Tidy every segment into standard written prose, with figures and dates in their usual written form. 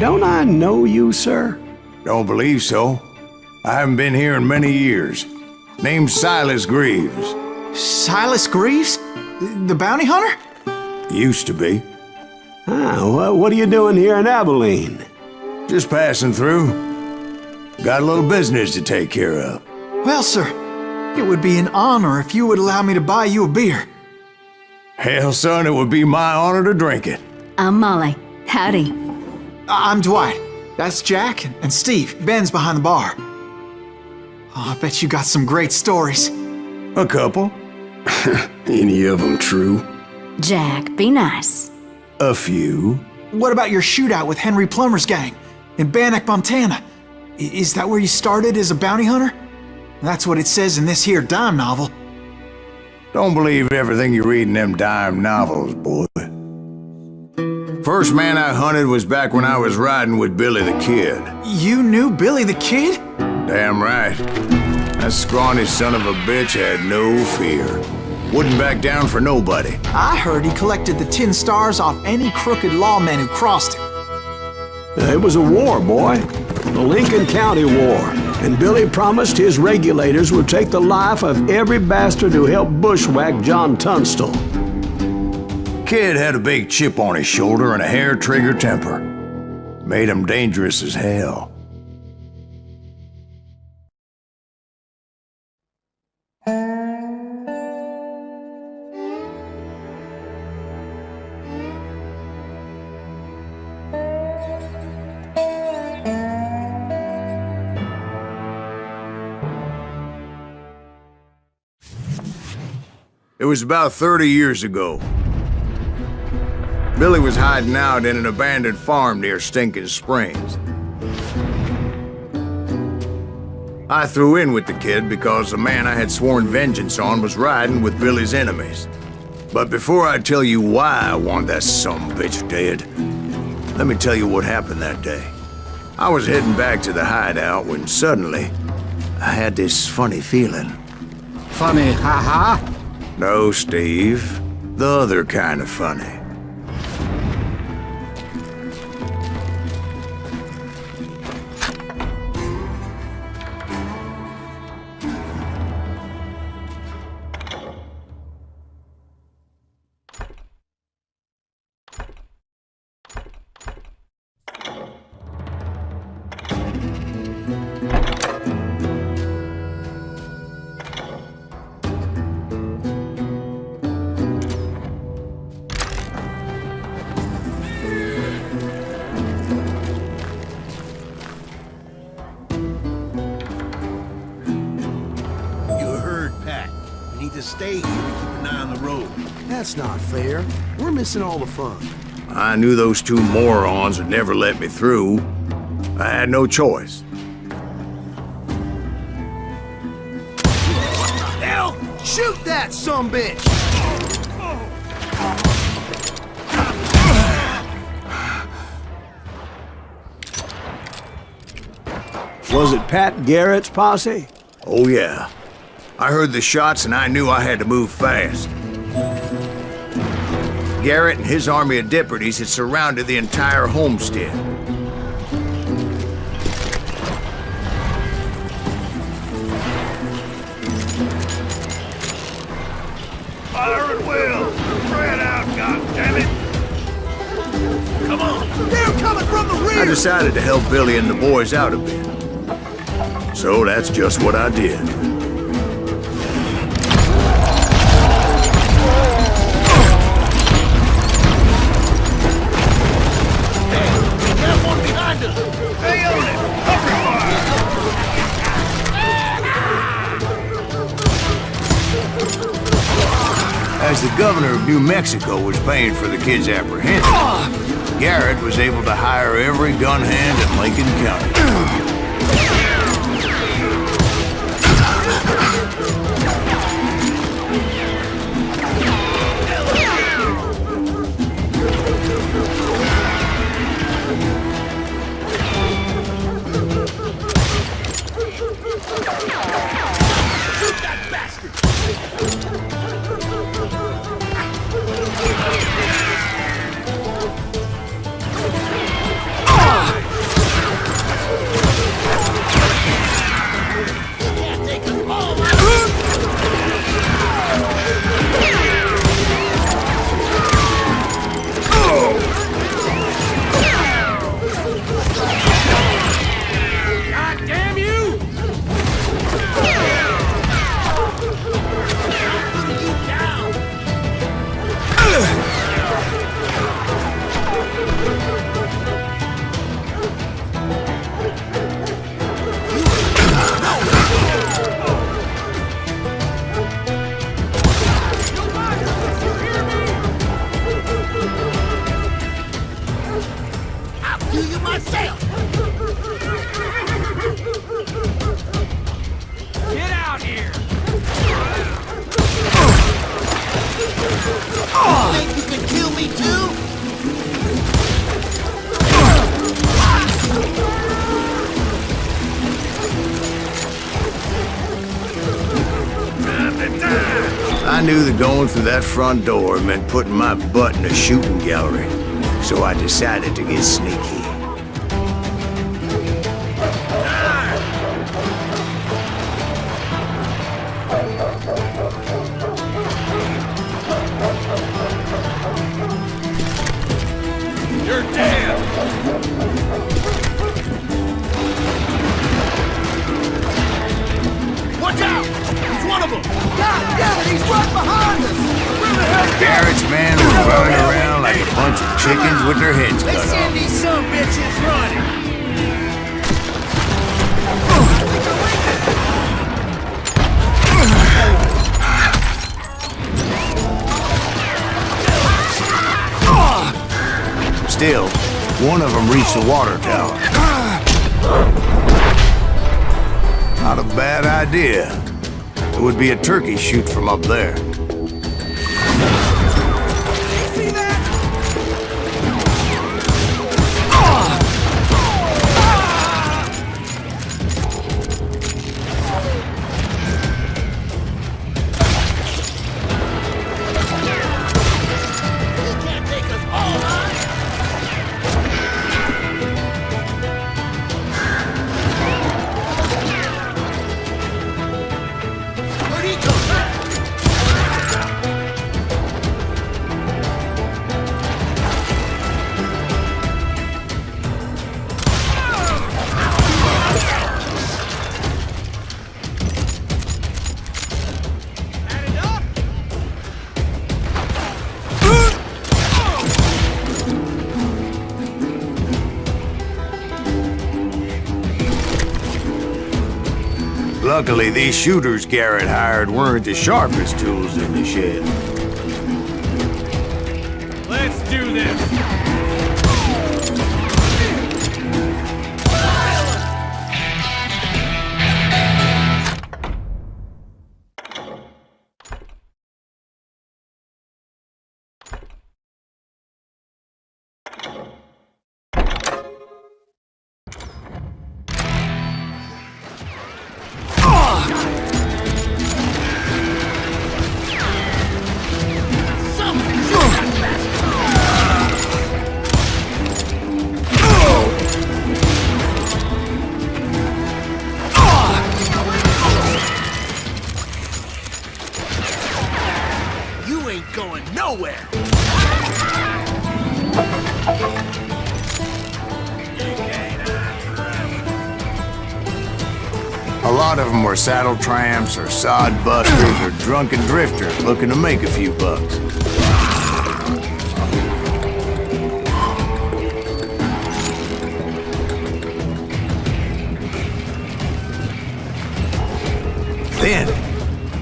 don't I know you, sir? Don't believe so. I haven't been here in many years. Name's Silas Greaves. Silas Greaves? The bounty hunter? Used to be. Well, what are you doing here in Abilene? Just passing through. Got a little business to take care of. Well, sir, it would be an honor if you would allow me to buy you a beer. Hell, son, it would be my honor to drink it. I'm Molly. Howdy. I'm Dwight. That's Jack and Steve. Ben's behind the bar. Oh, I bet you got some great stories. A couple. Any of them true? Jack, be nice. A few. What about your shootout with Henry Plummer's gang in Bannock, Montana? Is that where you started as a bounty hunter? That's what it says in this here dime novel. Don't believe everything you read in them dime novels, boy. First man I hunted was back when I was riding with Billy the Kid. You knew Billy the Kid? Damn right. That scrawny son of a bitch had no fear. Wouldn't back down for nobody. I heard he collected the 10 stars off any crooked lawmen who crossed him. It was a war, boy. The Lincoln County War. And Billy promised his regulators would take the life of every bastard who helped bushwhack John Tunstall. Kid had a big chip on his shoulder and a hair-trigger temper. Made him dangerous as hell. It was about 30 years ago. Billy was hiding out in an abandoned farm near Stinking Springs. I threw in with the kid because the man I had sworn vengeance on was riding with Billy's enemies. But before I tell you why I want that sumbitch dead, let me tell you what happened that day. I was heading back to the hideout when suddenly I had this funny feeling. Funny, haha? No, Steve. The other kind of funny. Stay here and keep an eye on the road. That's not fair. We're missing all the fun. I knew those two morons would never let me through. I had no choice. Hell, shoot that sumbitch! Was it Pat Garrett's posse? Oh yeah. I heard the shots and I knew I had to move fast. Garrett and his army of deputies had surrounded the entire homestead. Fire at will! Spread out, goddammit! Come on! They're coming from the rear! I decided to help Billy and the boys out a bit. So that's just what I did. Stay on it! Cover fire! As the governor of New Mexico was paying for the kid's apprehension, Garrett was able to hire every gun hand in Lincoln County. I knew that going through that front door meant putting my butt in a shooting gallery, so I decided to get sneaky. You're dead! Watch out! He's one of them! God damn it, he's right behind us! Where the hell? Garrett's men were running around like a bunch of chickens with their heads They cut send off. these some bitches running! Still, one of them reached the water tower. Not a bad idea. It would be a turkey shoot from up there. See that? You can't take us all, huh? Where'd he come from? Luckily, these shooters Garrett hired weren't the sharpest tools in the shed. Let's do this! You ain't going nowhere! A lot of them were saddle tramps or sod busters or drunken drifters looking to make a few bucks. Then,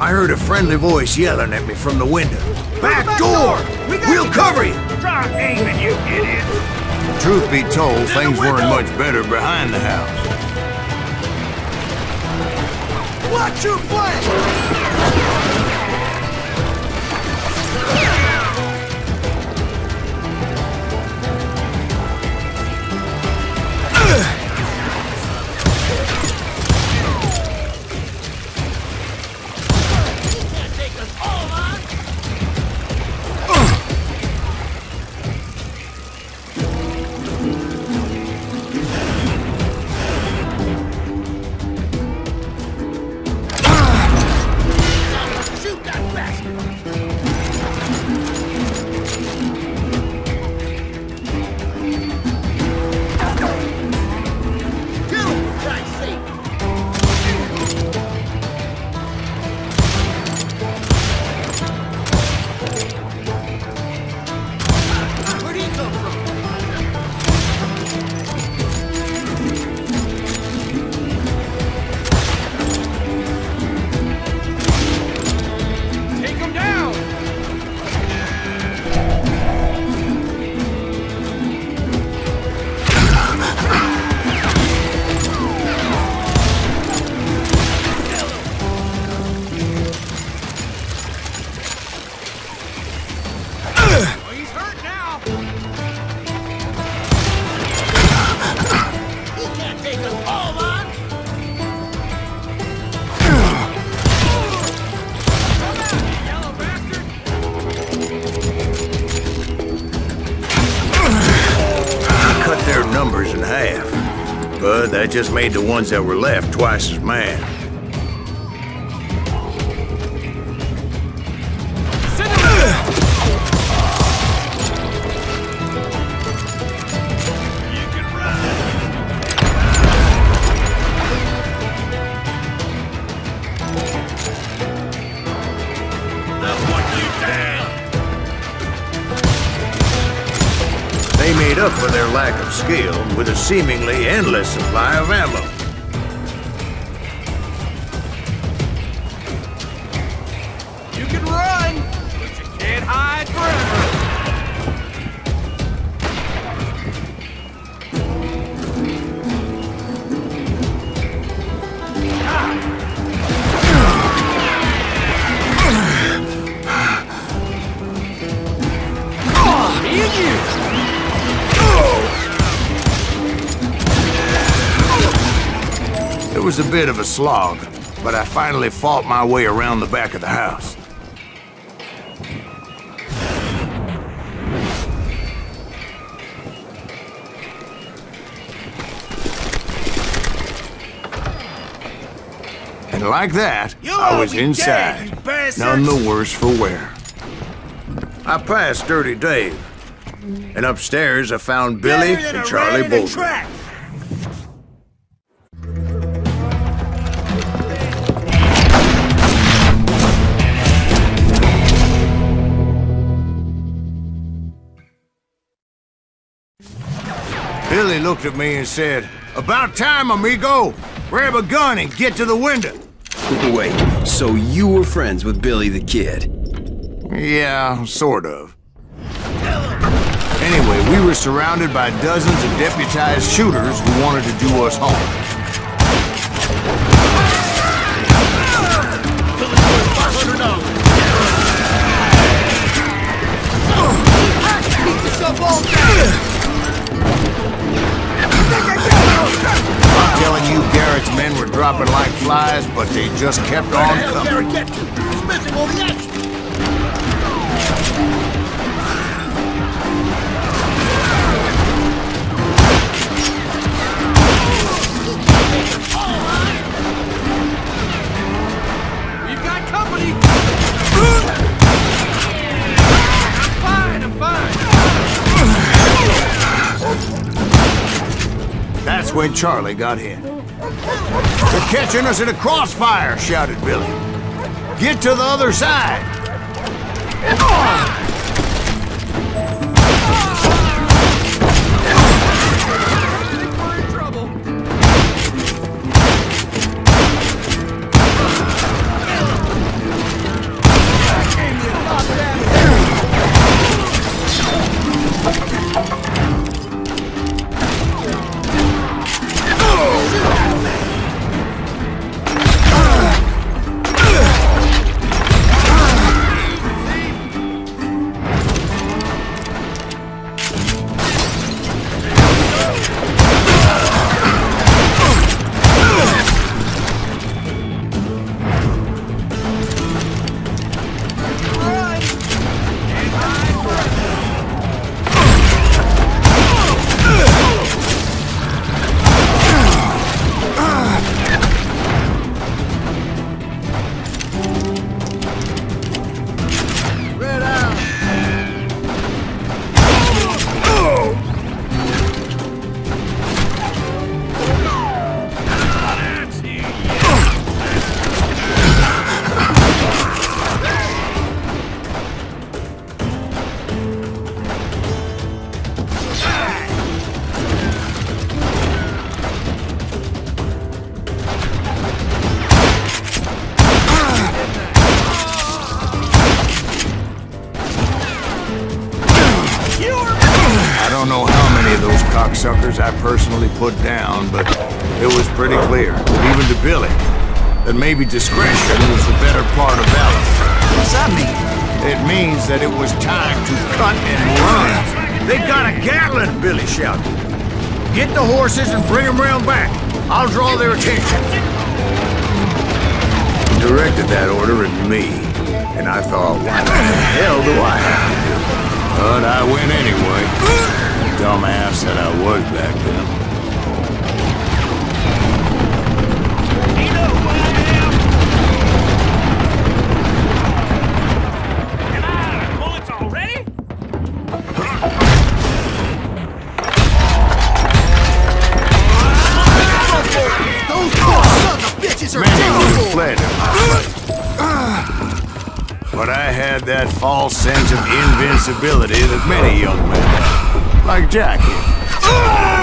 I heard a friendly voice yelling at me from the window. Back door! We'll cover you! Try aiming, you idiot! Truth be told, things weren't much better behind the house. Watch your flank! half. But that just made the ones that were left twice as mad. They made up for their lack of skill with a seemingly endless supply of ammo. You can run, but you can't hide forever. Me and you. It was a bit of a slog, but I finally fought my way around the back of the house. And like that, I was inside, none the worse for wear. I passed Dirty Dave, and upstairs I found Billy and Charlie Bolton. Billy looked at me and said, "About time, amigo! Grab a gun and get to the window!" Wait, so you were friends with Billy the Kid? Yeah, sort of. Anyway, we were surrounded by dozens of deputized shooters who wanted to do us harm. I'm telling you, Garrett's men were dropping like flies, but they just kept on coming. Get to. He's missing all the action. We've got company. I'm fine. That's when Charlie got hit. "They're catching us in a crossfire," shouted Billy. "Get to the other side!" We're in trouble. Cocksuckers I personally put down, but it was pretty clear, even to Billy, that maybe discretion was the better part of valor. What's that mean? It means that it was time to cut and run. "They got a Gatling!" Billy shouted. "Get the horses and bring them round back. I'll draw their attention." He directed that order at me, and I thought, what the hell do I have to do? But I went anyway. Dumbass that I was back then. But I had that false sense of invincibility that many young men have. Like Jack here.